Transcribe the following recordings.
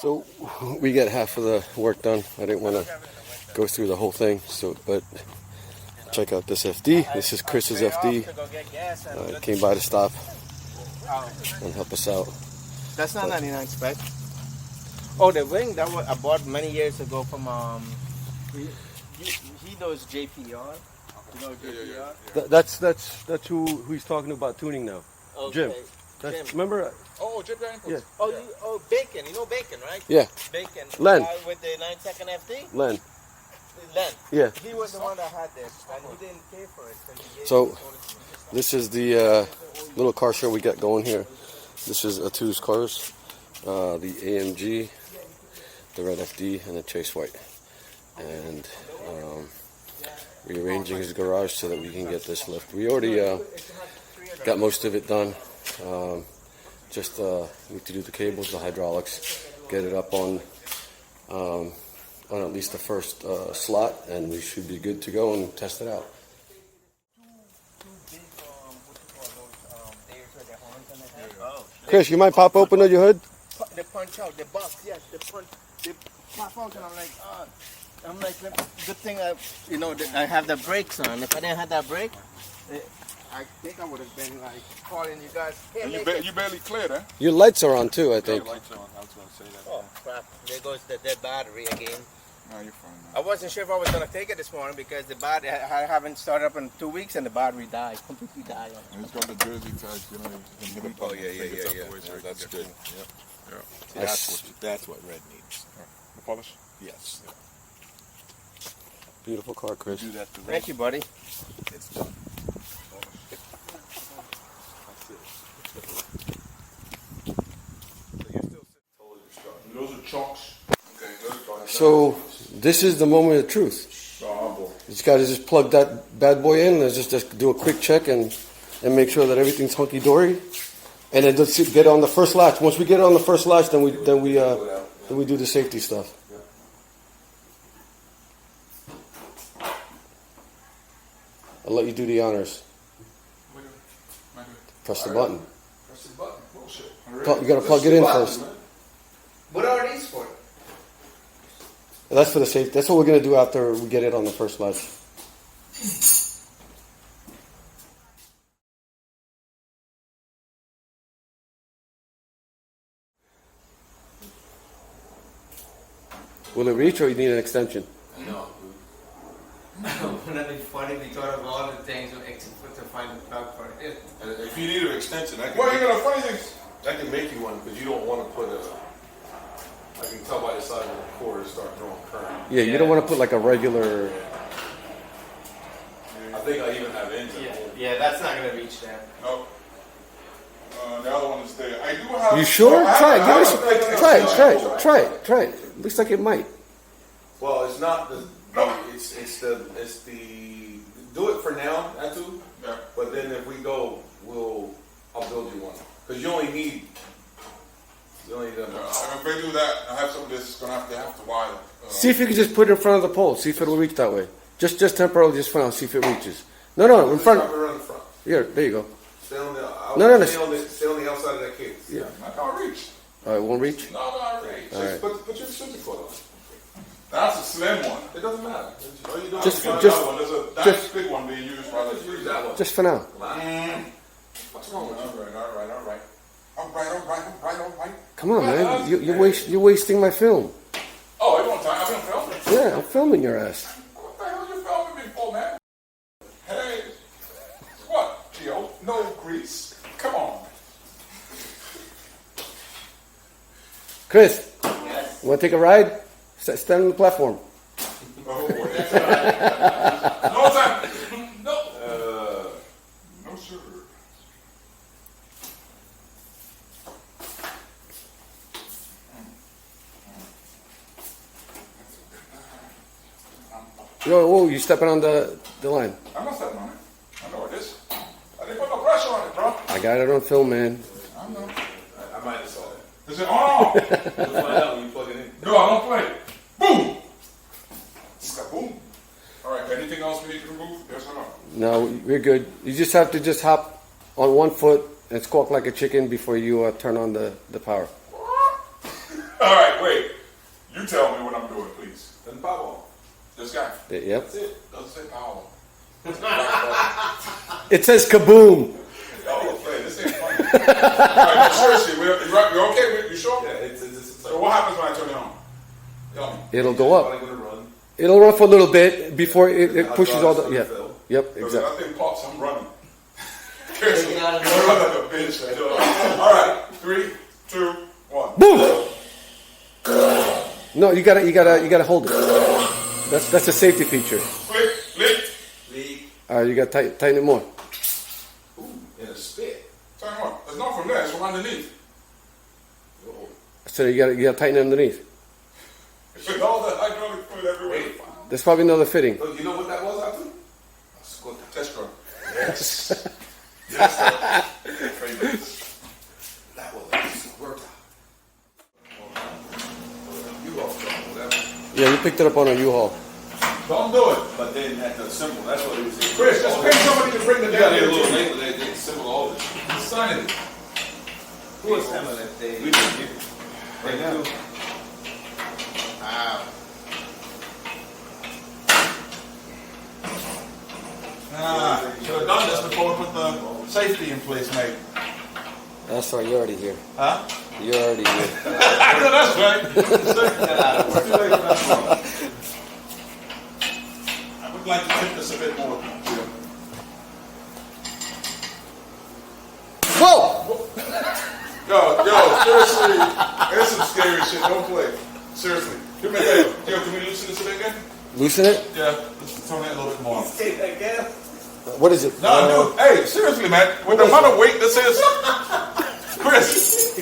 So we got half of the work done. I didn't want to go through the whole thing, but check out this FD. This is Chris's FD. Came by to stop and help us out. That's not 99 spec. Oh, the wing that I bought many years ago from he knows JPR. You know JPR? That's who he's talking about tuning now. Okay. Jim. Remember? Oh, Jim. Yeah. Oh, Bacon. You know Bacon, right? Yeah. Bacon. Len. With the 9-second FD? Len. Yeah. He was the one that had this, and he didn't pay for it. So this is the little car show we got going here. This is Atu's cars, the AMG, the red FD, and the Chase White. And rearranging his garage so that we can get this lift. We already got most of it done. Just need to do the cables, the hydraulics, get it up on at least the first slot, and we should be good to go and test it out. Chris, you might pop open your hood? The punch out, the box, yes, the pop out, and I'm like, good thing I have the brakes on. If I didn't have that brake, I think I would have been like calling you guys. And you barely cleared, huh? Your lights are on too, I think. Yeah, lights are on. I was going to say that. Oh crap! There goes the dead battery again. No, you're fine. Man. I wasn't sure if I was going to take it this morning because the battery I haven't started up in 2 weeks and the battery died, completely died. And it's got the jersey type, you can Oh yeah. That's good. Yeah. That's what red needs. The polish? Yes. Beautiful car, Chris. Do that to Thank you, buddy. It's done. Those are chunks. Okay, So this is the moment of truth. This guy just plug that bad boy in. Let's just do a quick check and make sure that everything's hunky dory, and then let's get on the first latch. Once we get on the first latch, then we do the safety stuff. I'll let you do the honors. Press the button. Press the button. Bullshit. You gotta plug it in first. What are these for? That's for the safety. That's what we're gonna do after we get it on the first latch. Will it reach, or you need an extension? No. Wouldn't it be funny if we thought of all the things except to find the plug for it? And if you need an extension, I can, Well, you got a funny thing. I can make you one, because you don't want to put I can tell by the size of the cord to start drawing current. Yeah, you don't want to put like a regular. I think I even have ends in it. Yeah, that's not gonna reach there. No. The other one is there. I do have. You sure? Try it. I Try it. Looks like it might. Well, it's not the. No. It's the. Do it for now, Atu. Yeah. But then if we go, I'll build you one. Because you only need. If they do that, I have some of this. It's gonna have to wire. See if you can just put it in front of the pole. See if it'll reach that way. Just temporarily, just for now. See if it reaches. No, in front. Around the front. Here, there you go. Stay on the. No. Stay on the outside of that case. Yeah. I can't reach. Oh, it won't reach. No, I reach. All right. Put your super foot on. That's a slim one. It doesn't matter. All you do Just- There's just- another one. There's a nice big one being used by the use that one. Just for now. What's wrong with you? All right. Come on, man. You're wasting my film. Oh, you want time? I've been filming. Yeah, I'm filming your ass. What the hell you filming me for, man? Hey, what, Gio? No grease. Come on. Chris, Yes. you want to take a ride? Stand on the platform. Oh, no time. No. No, sir. Whoa, you stepping on the line. I'm not stepping on it. I know it is. I didn't put no pressure on it, bro. I got it on film, man. I know. I might have saw it. Is it on? You'll find out when you plug it in. No, I don't play. Boom. Boom. All right. Anything else we need to remove? Yes or no? No, we're good. You just have to hop on one foot and squawk like a chicken before you turn on the power. All right, wait. You tell me what I'm doing, please. Then power. This guy. Yep. That's it. Doesn't say power. It says kaboom. Oh, play. This ain't funny. All right, no, seriously, you're okay? You sure? Yeah, it's So what happens when I turn it on? Tell me. It'll go up. Probably gonna run. It'll run for a little bit before it pushes all the. Yeah. Yep. Because Exactly. that thing pops, I'm running. Seriously, I run like a bitch. All right, 3, 2, 1. Boom. No, you gotta hold it. That's a safety feature. Flick, flick. All right, you gotta tighten it more. Ooh, in a spit. Tell me what, it's not from there, it's from underneath. So you gotta tighten it underneath. It's all the hydraulic fluid everywhere. There's probably another fitting. Look, you know what that was, Atu? A scooter. Test run. Yes. Yes, sir. That was worked out. You off, whatever. Yeah, you picked it up on a U-Haul. Don't do it. But they didn't have the symbol. That's what it was. Chris, just pay somebody to bring the You got damn a little thing. label, they symbol all this. Sign it. Who was that? We did it. Right now. Should have done this before we put the safety in place, mate. That's right. You're already here. Huh? You're already here. I know that's right. I would like to tip this a bit more. Whoa! Yo, seriously. There's some scary shit. Don't play. Seriously. Give me that. Yo, can we loosen this a bit again? Loosen it. Yeah, let's turn it a little bit more. Take that gas. What is it? No, dude. Hey, seriously, man. With the amount of weight this is, Chris,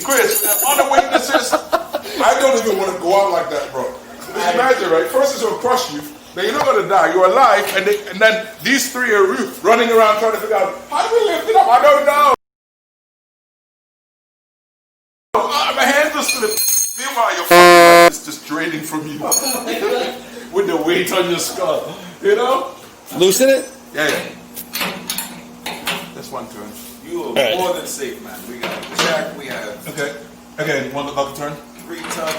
the amount of weight this is, I don't even want to go out like that, bro. Just imagine, right? First it's going to crush you, then you're not going to die. You're alive, and then these three are running around trying to figure out, how do we lift it up? I don't know. My hands are slipping. Meanwhile, your fucking is just draining from you. With the weight on your skull. You know? Loosen it. Yeah. That's one turn. You are more than safe, man. We got a jack. We have Okay. Again, one another turn. 3 ton.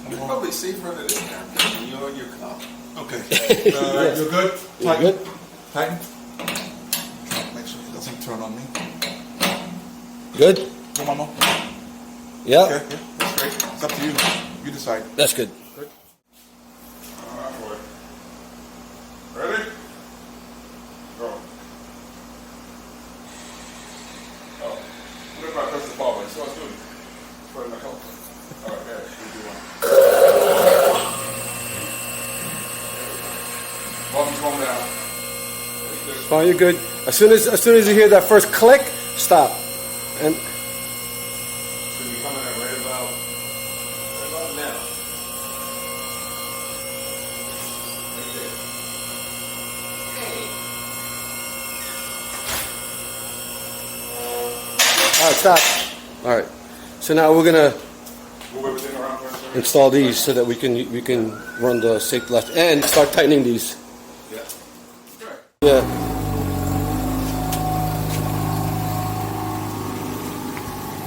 You're probably safer than this now when you're in your car. Okay. You're good? You're Tighten. good. Tighten. Make sure it doesn't turn on me. Good. Go, Mama. Yeah. Okay, yeah, that's great. It's up to you. You decide. That's good. Alright, boy. Ready? Go. Oh. What if I press the ball? That's what I was doing. Put it in my phone. Alright, there. 3, 2, 1. Bottom's going down. Oh, you're good. As soon as you hear that first click, stop. And Should be coming in right about now. Right there. all right, stop. All right. So now we're gonna Move everything around for a second. install these so that we can run the safety latch and start tightening these. Yeah. Okay. Yeah.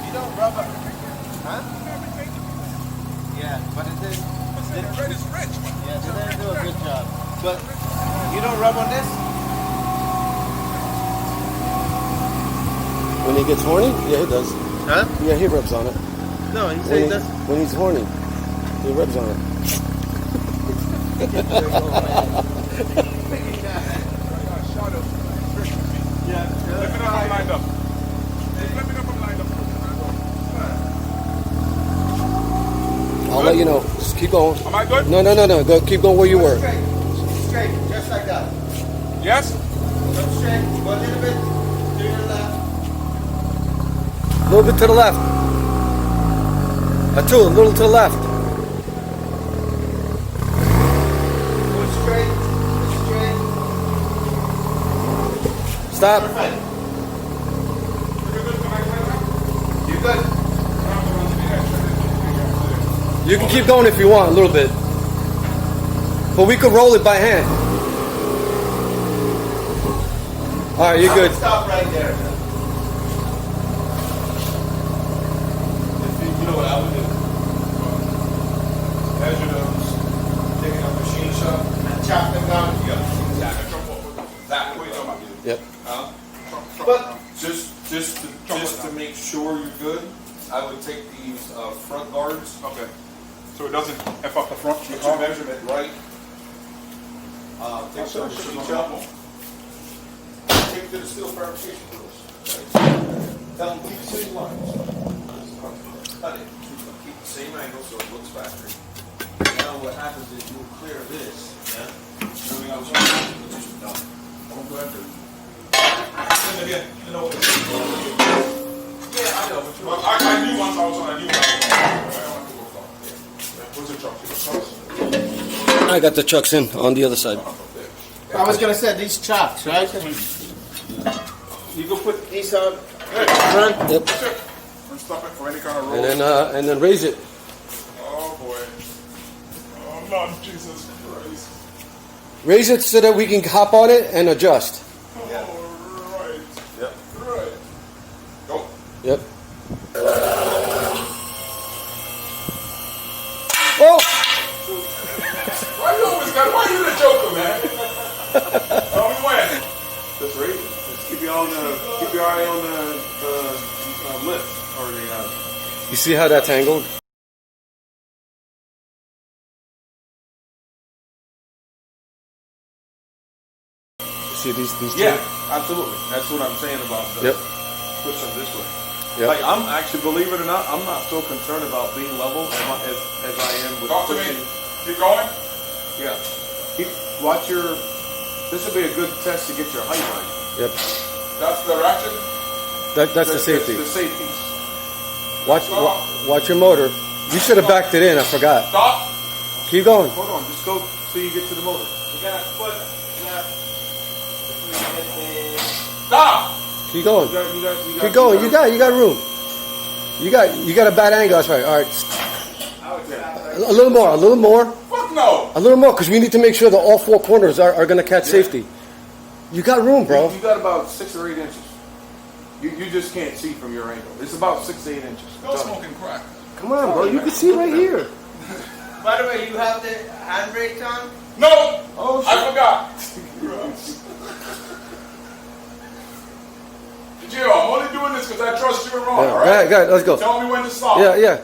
You don't rub up. Huh? Yeah, but it didn't. Red is rich. Yeah, they didn't do a good job. But you don't rub on this? When he gets horny, yeah, he does. Huh? Yeah, he rubs on it. No, he When, said that's. when he's horny, he rubs on it. Let me know if I'm lined up. Let me know if I'm lined up. I'll let you know. Just keep going. Am I good? No. Go. Keep going where you were. Straight, just like that. Yes? Go straight, go a little bit to your left. A little bit to the left. A little to the left. Go straight, straight. Stop. Perfect. You're good. You can keep going if you want, a little bit. But we could roll it by hand. All right, you're good. Stop right there. I would take these front guards. Okay. So it doesn't F up the front. Get your measurement right. Take some sheet up. Take it to the steel fabrication tools. Right? Tell them keep the same lines. Cut it. Keep the same angle so it looks factory. Now what happens is you'll clear this. Yeah. Again, you know. Yeah, I know. But I knew once I was on. I knew when I was on. I don't have to go far. Where's the truck? The trucks? I got the trucks in on the other side. I was gonna say these chops, right? You can put these on front. Yep. That's it. And stop it for any kind of roll. And then raise it. Oh boy. Oh Lord Jesus Christ. Raise it so that we can hop on it and adjust. Yeah. Oh, right. Yep. Right. Go. Yep. Oh! Why you always got? Why you the joker, man? Tell me when. Just raise it. Just keep your eye on the lift or the. You see how that's angled? See these Yeah, two? absolutely. That's what I'm saying about the Yep. push them this way. Yep. Like I'm actually, believe it or not, I'm not so concerned about being level as I am with Talk to me. pushing. Keep going. Yeah. Watch your. This would be a good test to get your height right. Yep. That's the ratchet. That's the safety. The safeties. Watch your motor. You should have backed it in. I forgot. Stop. Keep going. Hold on, just go till you get to the motor. You gotta put left. Stop. Keep going. You got, Keep going. You got room. You got a bad angle. That's right. All right. A little more. A little more. Fuck no. A little more, because we need to make sure that all four corners are going to catch safety. You got room, bro. You got about 6 or 8 inches. You just can't see from your angle. It's about 6 to 8 inches. No smoking crack. Come on, bro. You can see right here. By the way, you have the handbrake on? No. Oh, I forgot. Gio, I'm only doing this because I trust you and Ron, Yeah, all right? go ahead, let's go. Tell me when to stop. Yeah.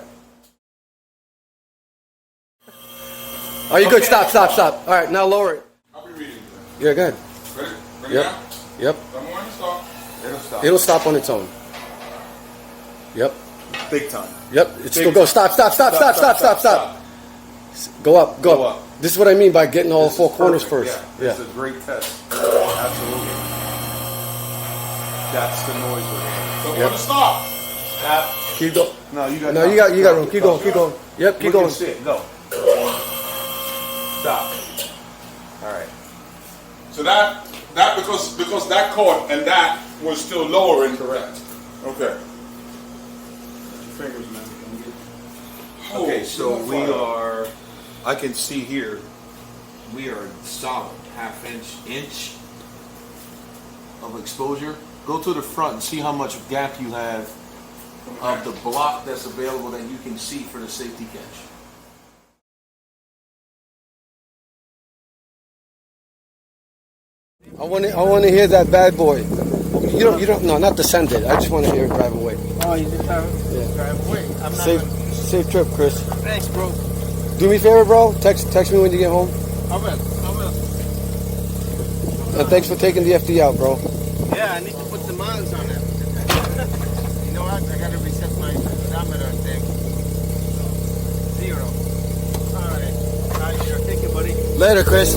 Are you good? Stop. All right, now lower it. I'll be reading. Yeah, go ahead. Ready? Bring Yep. it down. Yep. Tell me when to stop. It'll stop. It'll stop on its own. Yep. Big time. Yep. It's still go. Stop. Go up. Go up. This is what I mean by getting all This is four corners perfect. first. Yeah. It's a great test. Absolutely. That's the noise we're hearing. So when to stop. Stop. Keep going. No, you got. No, you got room. Keep going. Yep. Keep We going. can see it. Go. Stop. All right. So that because that caught and that was still lower incorrect. Okay. Fingers, man. Oh, Okay, so you're we fine. are. I can see here. We are solid inch of exposure. Go to the front and see how much gap you have of the block that's available that you can see for the safety catch. I want to hear that bad boy. You don't. No, not descend it. I just want to hear it drive away. Oh, you just have drive away. I'm not Safe trip, Chris. Thanks, bro. Do me a favor, bro. Text me when you get home. I will. And thanks for taking the FD out, bro. Yeah, I need to put the miles on it. You know what? I gotta reset my odometer thing. 0. Alright, sure. Thank you, buddy. Later, Chris.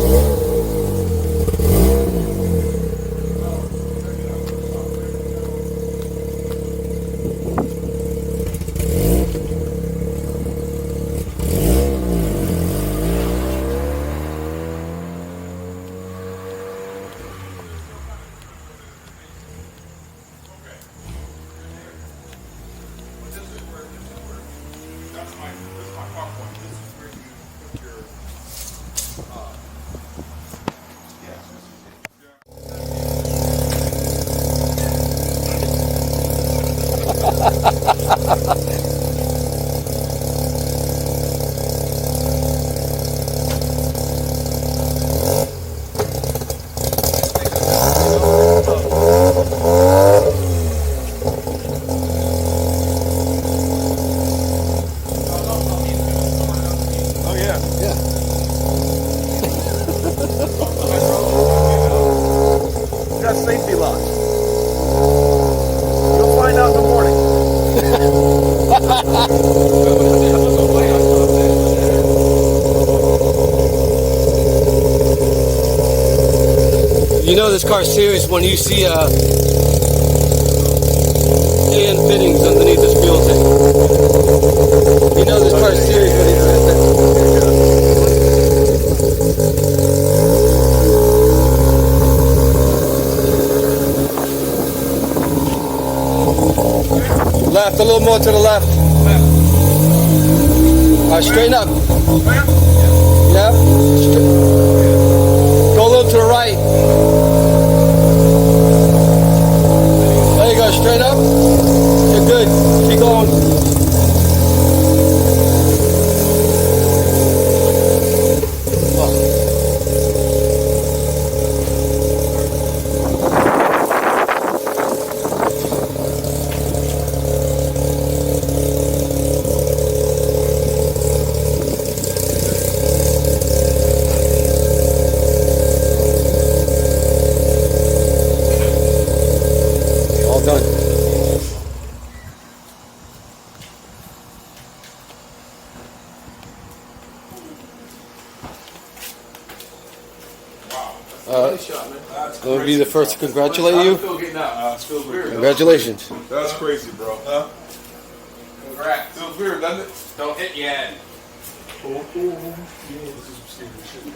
That's my popcorn. This is where you put your You know this car's serious when you see AN fittings underneath this fuel tank. You know this car's serious when you do that. Left, a little more to the left. All right, straighten up. Yep. Go a little to the right. There you go, straight up. You're good. Keep going. All done. Nice shot, man. That's Going to be crazy. the first to congratulate How you. you feel getting out? It feels weird. Congratulations. That's crazy, bro. Huh? Congrats. Feels weird, doesn't it? Don't hit your head. Oh, this is some serious shit.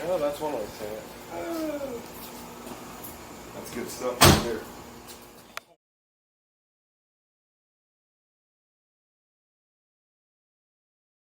Well, that's one way to say it. That's good stuff right there.